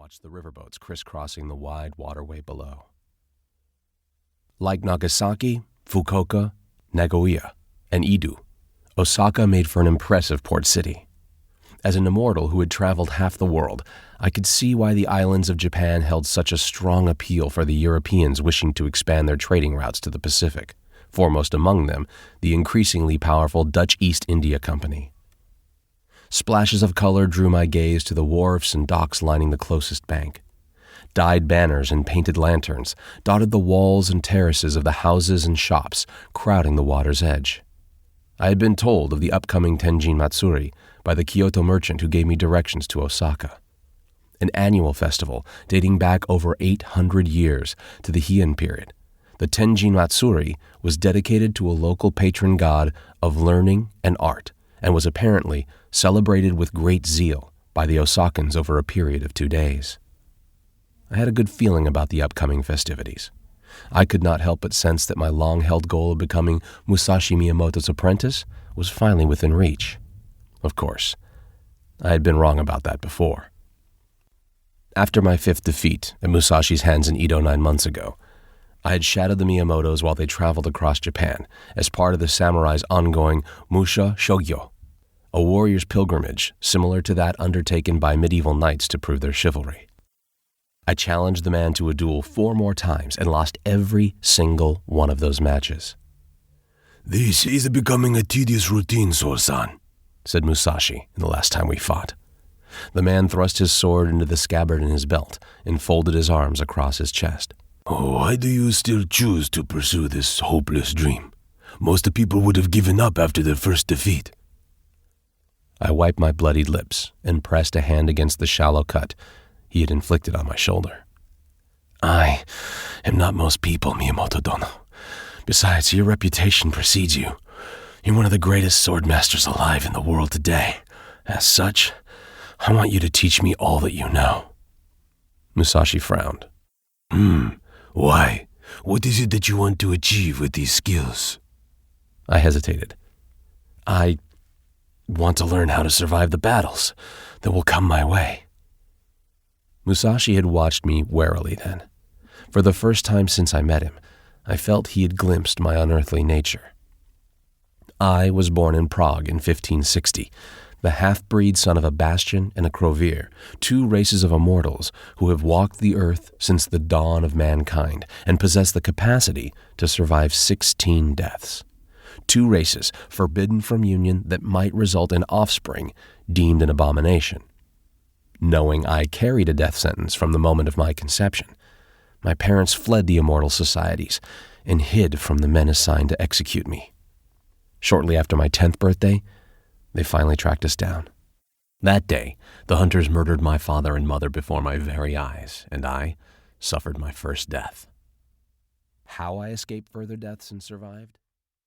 watched the riverboats crisscrossing the wide waterway below. Like Nagasaki, Fukuoka, Nagoya, and Edo, Osaka made for an impressive port city. As an immortal who had traveled half the world, I could see why the islands of Japan held such a strong appeal for the Europeans wishing to expand their trading routes to the Pacific, foremost among them the increasingly powerful Dutch East India Company. Splashes of color drew my gaze to the wharfs and docks lining the closest bank. Dyed banners and painted lanterns dotted the walls and terraces of the houses and shops crowding the water's edge. I had been told of the upcoming Tenjin Matsuri by the Kyoto merchant who gave me directions to Osaka. An annual festival dating back over 800 years to the Heian period, the Tenjin Matsuri was dedicated to a local patron god of learning and art and was apparently celebrated with great zeal by the Osakans over a period of 2 days. I had a good feeling about the upcoming festivities. I could not help but sense that my long-held goal of becoming Musashi Miyamoto's apprentice was finally within reach. Of course, I had been wrong about that before. After my 5th defeat at Musashi's hands in Edo 9 months ago, I had shadowed the Miyamotos while they traveled across Japan as part of the samurai's ongoing Musha Shogyo, a warrior's pilgrimage similar to that undertaken by medieval knights to prove their chivalry. I challenged the man to a duel 4 more times and lost every single one of those matches. "This is becoming a tedious routine, Sor-san," said Musashi the last time we fought. The man thrust his sword into the scabbard in his belt and folded his arms across his chest. "Why do you still choose to pursue this hopeless dream? Most people would have given up after their first defeat." I wiped my bloodied lips and pressed a hand against the shallow cut he had inflicted on my shoulder. "I am not most people, Miyamoto-dono. Besides, your reputation precedes you. You're one of the greatest sword masters alive in the world today. As such, I want you to teach me all that you know." Musashi frowned. Why? What is it that you want to achieve with these skills?" I hesitated. "I want to learn how to survive the battles that will come my way." Musashi had watched me warily then. For the first time since I met him, I felt he had glimpsed my unearthly nature. I was born in Prague in 1560, the half-breed son of a Bastion and a Crovier, 2 races of immortals who have walked the earth since the dawn of mankind and possess the capacity to survive 16 deaths. 2 races forbidden from union that might result in offspring deemed an abomination. Knowing I carried a death sentence from the moment of my conception, my parents fled the immortal societies and hid from the men assigned to execute me. Shortly after my 10th birthday, they finally tracked us down. That day, the hunters murdered my father and mother before my very eyes, and I suffered my first death. How I escaped further deaths and survived?